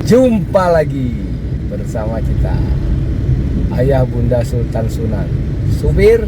Jumpa lagi bersama kita Ayah Bunda Sultan Sunan, supir,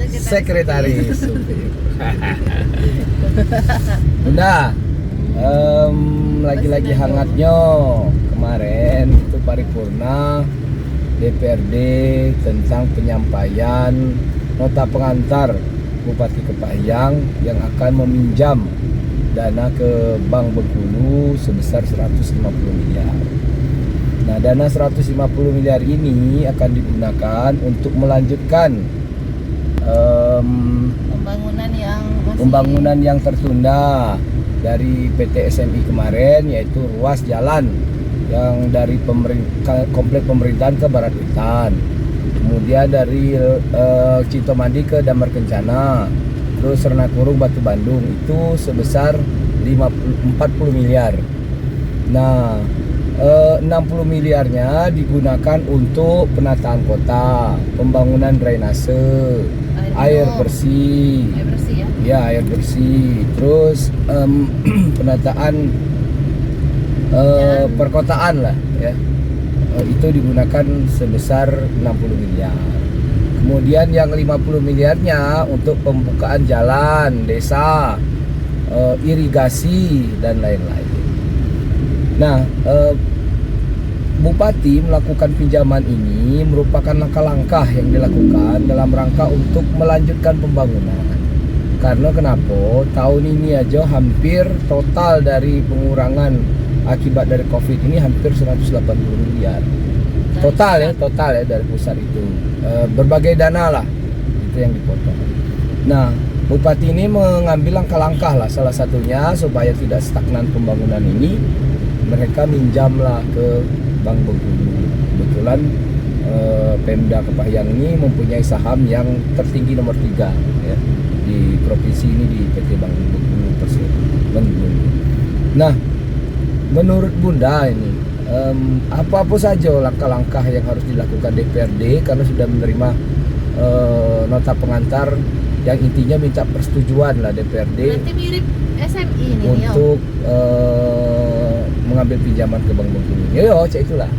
sekretaris supir. Bunda, lagi-lagi hangatnya kemarin itu paripurna DPRD tentang penyampaian nota pengantar Bupati Kepahyang yang akan meminjam dana ke Bank Bengkulu sebesar 150 miliar. Nah, dana 150 miliar ini akan digunakan untuk melanjutkan pembangunan yang tertunda dari PT SMI kemarin, yaitu ruas jalan yang dari komplek pemerintahan ke Barat Witan, kemudian dari Citomandi ke Damar Kencana, terus Sernakurung Batu Bandung, itu sebesar 40 miliar. Nah, 60 miliarnya digunakan untuk penataan kota, pembangunan drainase, air bersih ya? Air bersih. Terus penataan perkotaan lah ya. Itu digunakan sebesar 60 miliar. Kemudian yang 50 miliarnya untuk pembukaan jalan, desa, irigasi dan lain-lain. Nah, Bupati melakukan pinjaman ini merupakan langkah-langkah yang dilakukan dalam rangka untuk melanjutkan pembangunan. Karena kenapa? Tahun ini aja hampir total dari pengurangan akibat dari Covid ini hampir 180 miliar. Total ya dari pusat itu. Berbagai dana lah itu yang dipotong. Nah, Bupati ini mengambil langkah-langkah lah, salah satunya supaya tidak stagnan pembangunan ini, mereka minjamlah ke Bank Bengkulu. Kebetulan Pemda Kepahyang ini mempunyai saham yang tertinggi nomor 3 ya, di provinsi ini, di PT Bank Bengkulu Persib Bengkulu. Nah, menurut Bunda ini apa-apa saja langkah-langkah yang harus dilakukan DPRD karena sudah menerima nota pengantar yang intinya minta persetujuan lah DPRD. Nanti mirip SMI ini untuk mengambil pinjaman ke Bank Bengkulu. Yo, itulah.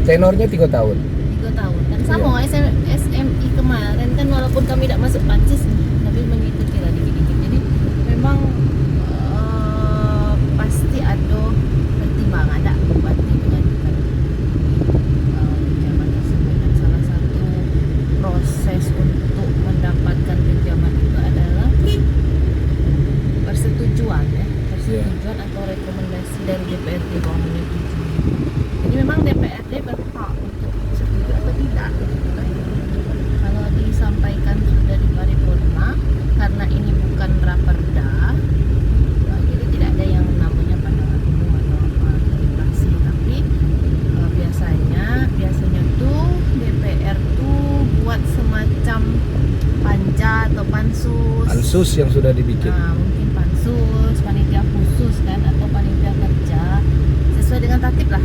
Tenornya 3 tahun. 3 tahun. Dan sama SMI kemarin kan, walaupun kami tidak masuk pansus tapi mengikuti lah dikit-dikit. Jadi memang pasti ada pertimbangan, ada Bupati mengajukan pinjaman tersebut, dan salah satu proses untuk mendapatkan pinjaman itu adalah persetujuan atau rekomendasi dari DPRD bahwa menyetujui. Jadi memang DPRD berhak untuk setuju atau tidak. Kalau disampaikan sudah di paripurna, karena ini bukan raperda, jadi tidak ada yang namanya pandangan umum atau apa praksi. Tapi biasanya tuh DPR tuh buat semacam panja atau pansus yang sudah dibikin. Nah, mungkin pansus, panitia khusus kan, atau panitia kerja sesuai dengan tertib lah,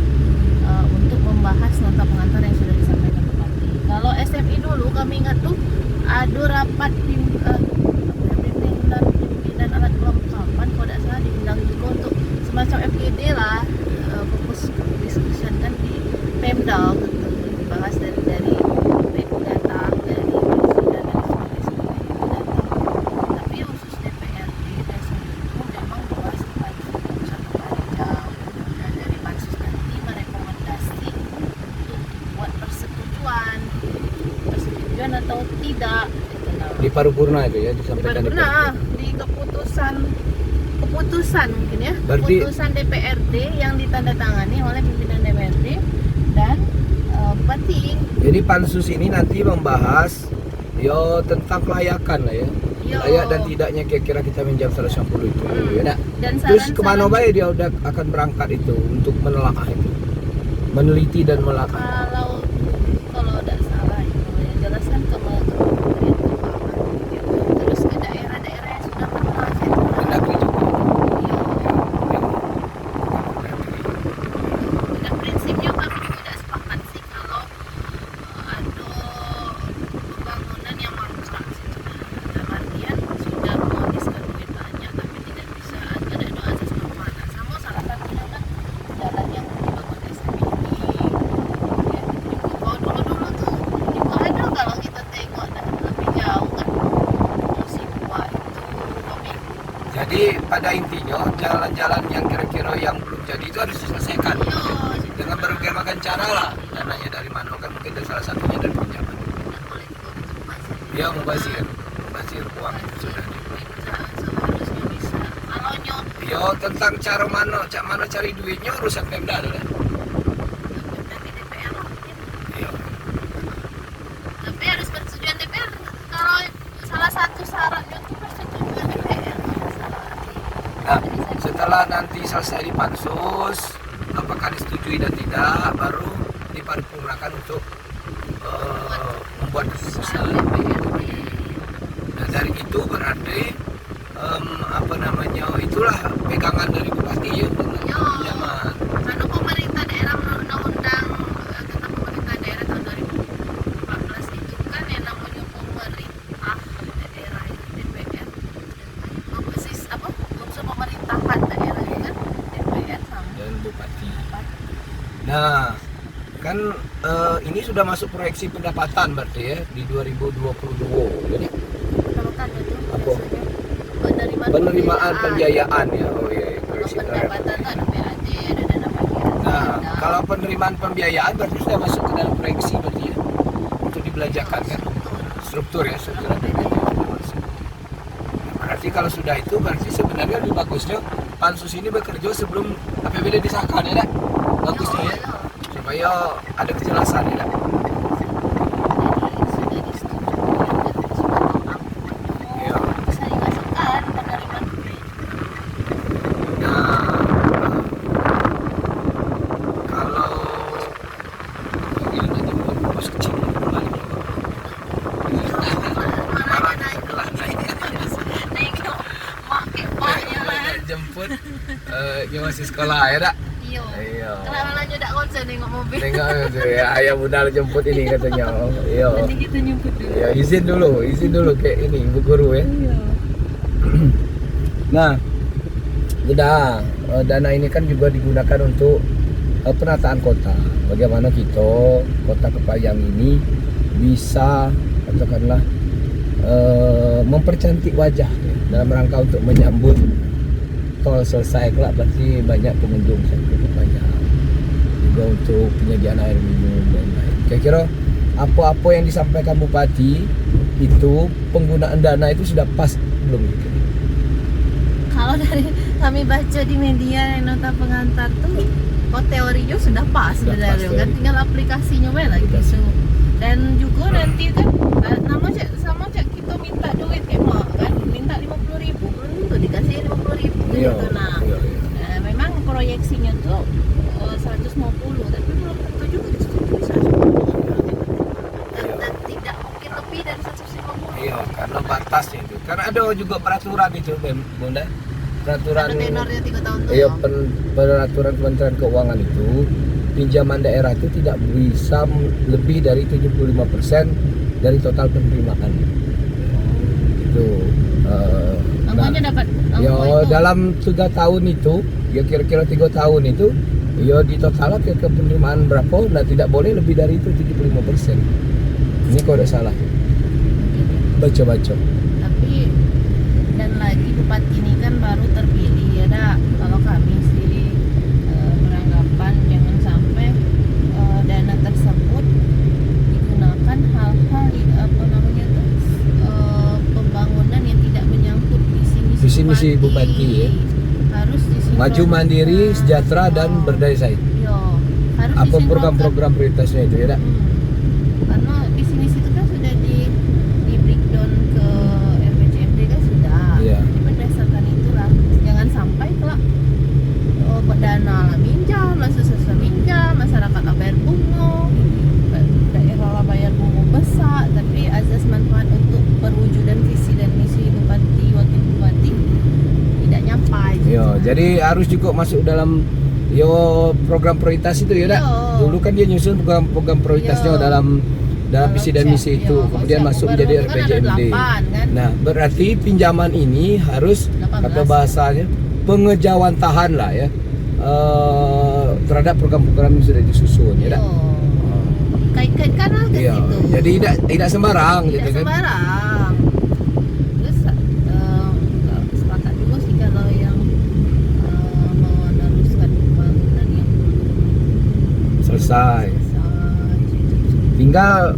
untuk membahas nota pengantar yang sudah disampaikan Bupati. Kalau SMI dulu kami ingat tuh ada rapat pimpinan alat kelengkapan, kalau tidak salah diundang juga untuk semacam FGD lah, fokus diskusikan kan di Pemda, dibahas dari datang dari presiden dan sebagainya. Tapi khusus DPRD biasanya itu memang bahas satu panjang, dan dari pansus nanti merekomendasi untuk buat persetujuan atau tidak gitu. Di paripurna itu ya disampaikan. Di keputusan mungkin ya. Berarti, keputusan DPRD yang ditandatangani oleh pimpinan DPRD dan Bupati. Jadi pansus ini nanti membahas tentang kelayakan lah ya. Layak dan tidaknya kira-kira kita minjam 150 itu ya. Dan terus kemana baik dia udah akan berangkat itu untuk menelaah itu, meneliti dan melacak. Kalau tidak salah itu yang jelaskan ke Kementerian Keuangan, terus ke daerah-daerah yang sudah pernah Mendagri juga. Dan prinsipnya kami juga tidak sepakat sih kalau ada pembangunan yang merusak situ. Dalam artian sudah menghabiskan duit banyak tapi tidak bisa ada asas keuangan. Sama salah satunya kan jalan yang pada intinya jalan-jalan yang kira-kira yang belum jadi itu harus diselesaikan Iya, dengan berbagai macam cara lah. Dananya dari mana kan mungkin dari salah satunya dari pinjaman. tidak boleh juga Ya mubazir uang itu sudah di. seharusnya bisa. Kalau nyok Yo tentang cara mana cari duitnya urusan Pemda adalah. dari DPR mungkin. Iya. Tapi harus persetujuan DPR. Kalau salah satu syaratnya itu persetujuan DPR. Nah, setelah nanti selesai di pansus, apakah disetujui dan tidak, baru diparipurnakan untuk membuat keputusan. Nah dari itu berarti itulah pegangan dari bupati ya Yo, pinjaman. karena pemerintah daerah menurut undang-undang tentang pemerintah daerah tahun 2014 itu kan yang namanya pemerintah daerah DPR unsur pemerintahan daerah itu kan DPR sama Dan bupati. bupati. Nah kan ini sudah masuk proyeksi pendapatan berarti ya di 2022. Jadi Kalau kan itu Apa? biasanya penerimaan pembiayaan ya. Oh iya, Kalau proyeksi pendapatan tuh ada PAD, ada dana bagian. Nah, kalau penerimaan pembiayaan berarti sudah masuk ke dalam proyeksi berarti ya untuk dibelanjakan kan struktur ya struktur APBD. Berarti kalau sudah itu berarti sebenarnya lebih bagusnya pansus ini bekerja sebelum APBD disahkan ya dak? Bagusnya ya supaya ada kejelasan ya dak? Sudah disetujui dan sudah top-up. Iya. Bisa dimasukkan penerimaan Nah, kalau ini nanti buat bos kecil kembali jemput dia masih sekolah ya dak? Iya. Kenapa lanjut tak konsen nengok mobil? Tengok itu ya ayah bunda jemput ini katanya. Iya. Nanti kita nyemput dulu. Ya izin dulu kayak ini ibu guru ya. Iya. Nah, udah dana ini kan juga digunakan untuk penataan kota. Bagaimana kita kota Kepayang ini bisa katakanlah mempercantik wajah ya, dalam rangka untuk menyambut tol selesai kelak berarti banyak pengunjung sampai Kepayang. Juga untuk penyediaan air minum dan lain. Kira-kira apa-apa yang disampaikan Bupati itu penggunaan dana itu sudah pas belum gitu? Kalau dari kami baca di media nota pengantar tuh, kok teorinya sudah pas Sudah sebenarnya pas, kan, ya. tinggal aplikasinya wae lagi Aplikasi. gitu. Dan juga nanti kan nama cek sama cek kita minta duit kayak mau kan, minta 50.000 belum tentu dikasih 50.000 Iya, gitu. Nah, iya. memang proyeksinya tuh 150, tapi belum tentu juga disetujui 150. Dan tidak mungkin lebih dari 150. Iya, karena batasnya itu. Karena ada juga peraturan itu, Bunda. Peraturan Ada tenornya 3 tahun tuh. iya, ya. peraturan Kementerian Keuangan itu pinjaman daerah itu tidak bisa lebih dari 75% dari total penerimaan. Itu. Angkanya dapat Ya itu. dalam 3 tahun itu, ya kira-kira 3 tahun itu, ya di total ke penerimaan berapa? Nah tidak boleh lebih dari itu 75%. Ini kalau tidak salah. Baca-baca. Tapi dan lagi bupati ini kan baru terpilih ya dak. Kalau kami sih beranggapan jangan sampai dana tersebut digunakan hal-hal apa namanya tuh pembangunan yang tidak menyangkut visi misi Bupati, ya. Harus disinkronkan. Maju mandiri, sejahtera dan Yo. berdaya saing. Yo, harus Apa disinkronkan. program-program prioritasnya itu ya, Dak? Karena visi misi itu kan sudah di breakdown ke RPJMD kan sudah. Iya. Jadi berdasarkan itulah, jangan sampai kelak dana lah minjam, mahasiswa minjam, masyarakat lah bayar bunga, daerah lah bayar bunga besar, tapi azas manfaat untuk perwujudan visi dan misi bupati wakil bupati tidak nyampai. Yo, jadi harus juga masuk dalam program prioritas itu ya, Dak. Yo. Dulu kan dia nyusun program prioritasnya Yo. dalam visi dan misi itu, kemudian masuk menjadi RPJMD. Kan? Nah, berarti pinjaman ini harus 18. kata bahasanya pengejawantahan lah ya terhadap program-program yang sudah disusun ya, Dak. Kait-kaitkan lah ke Iya, situ. jadi tidak sembarang Tidak gitu kan. sembarang. Terus sepakat juga sih kalau yang selesai. Tinggal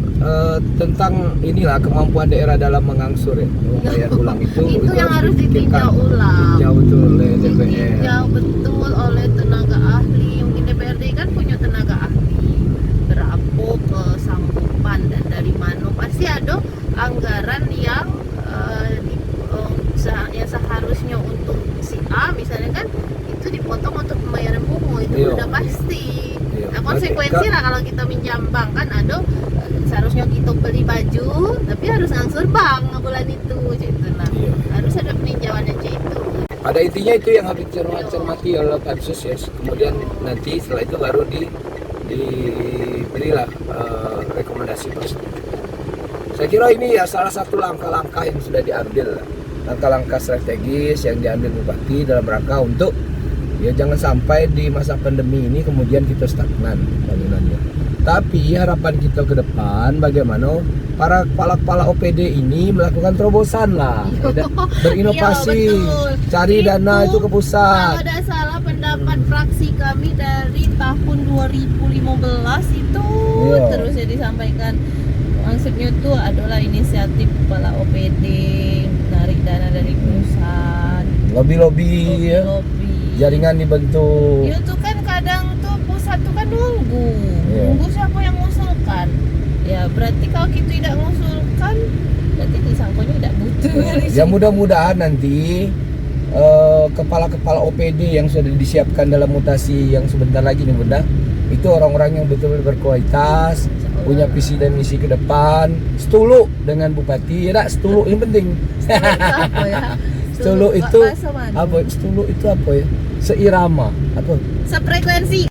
tentang inilah kemampuan daerah dalam mengangsur ya, membayar ulang itu yang harus dipikirkan. ditinjau ulang. Ditinjau betul oleh DPR. Ditinjau betul oleh tenaga ahli. Mungkin DPRD kan punya tenaga ahli. Berapa kesanggupan dan dari mana? Pasti ada anggaran yang yang seharusnya untuk si A misalnya kan itu dipotong untuk pembayaran bunga itu Iya. udah pasti. Iya. Nah konsekuensi lah kalau kita minjam bank kan ada seharusnya kita beli baju tapi harus ngangsur bank bulan itu gitu nah. Iya. Harus ada peninjauan aja itu. Pada intinya itu yang harus dicermati oleh pansus ya. Kemudian nanti setelah itu baru diberilah rekomendasi persetujuan. Saya kira ini ya salah satu langkah-langkah yang sudah diambil, langkah-langkah strategis yang diambil Bupati dalam rangka untuk ya jangan sampai di masa pandemi ini kemudian kita stagnan bangunannya. Tapi harapan kita ke depan bagaimana para kepala-kepala OPD ini melakukan terobosan lah, berinovasi, Iya, betul. cari dana itu ke pusat. Kalau tidak salah pendapat fraksi kami dari tahun 2015 itu Iya. terus ya disampaikan maksudnya tuh adalah inisiatif kepala OPD narik dana dari pusat, Lobby-lobby ya, lobby. jaringan dibentuk. Itu tuh kan kadang tuh pusat tuh kan nunggu, Iya. nunggu siapa yang ngusulkan. Ya berarti kalau kita tidak ngusulkan, berarti disangkonya tidak butuh. Ya mudah-mudahan nanti kepala-kepala OPD yang sudah disiapkan dalam mutasi yang sebentar lagi nih Bunda, itu orang-orang yang betul-betul berkualitas, punya visi dan misi ke depan, setulu dengan Bupati, ya tak? Setulu ini penting. Apa ya? Setulu itu bahasa mana? apa? Setulu itu apa ya? Seirama, apa? Sefrekuensi.